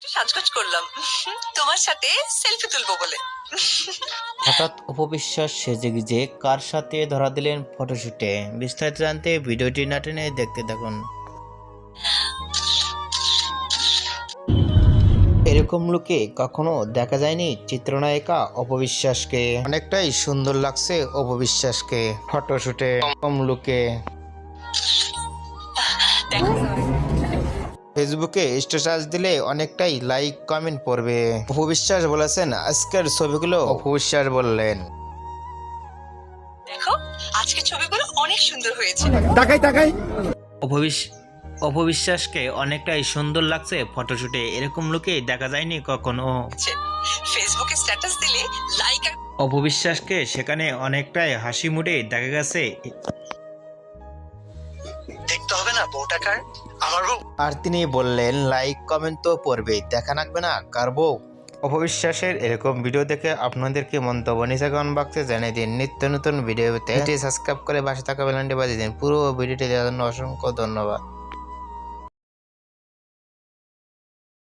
একটু সাজগোজ করলাম তোমার সাথে সেলফি তুলবো বলে। হঠাৎ অপবিশ্বাস সেজেগুজে কার সাথে ধরা দিলেন ফটোশুটে? বিস্তারিত জানতে ভিডিওটি না টেনে দেখতে থাকুন। এরকম লুকে কখনো দেখা যায়নি চিত্রনায়িকা অপবিশ্বাসকে। অনেকটাই সুন্দর লাগছে অপবিশ্বাসকে ফটোশুটে এরকম লুকে। দেখো ফেসবুকে স্ট্যাটাস দিলে অনেকটাই লাইক কমেন্ট পড়বে। অপবিশ্বাস বলেছেন আজকের ছবিগুলো অপবিশ্বাস বললেন। দেখো আজকে ছবিগুলো অনেক সুন্দর হয়েছে। অপবিশ্বাসকে অনেকটাই সুন্দর লাগছে ফটোশুটে, এরকম লুকে দেখা যায়নি কখনো। ফেসবুকে স্ট্যাটাস দিলে লাইক আর অপবিশ্বাসকে সেখানে অনেকটাই হাসি মুডে দেখা গেছে। দেখতে হবে না বউটা কার, আমার বউ। আর তিনি বললেন লাইক কমেন্ট তো পড়বেই, দেখা লাগবে না কার বউ। অপবিশ্বাসের এরকম ভিডিও দেখে আপনাদেরকে মন্তব্য নিচে কমেন্ট বক্সে জানিয়ে দিন। নিত্য নতুন ভিডিও পেতে সাবস্ক্রাইব করে পাশে থাকা বেল আইকনটি বাজিয়ে দিন। পুরো ভিডিওটি দেওয়ার জন্য অসংখ্য ধন্যবাদ।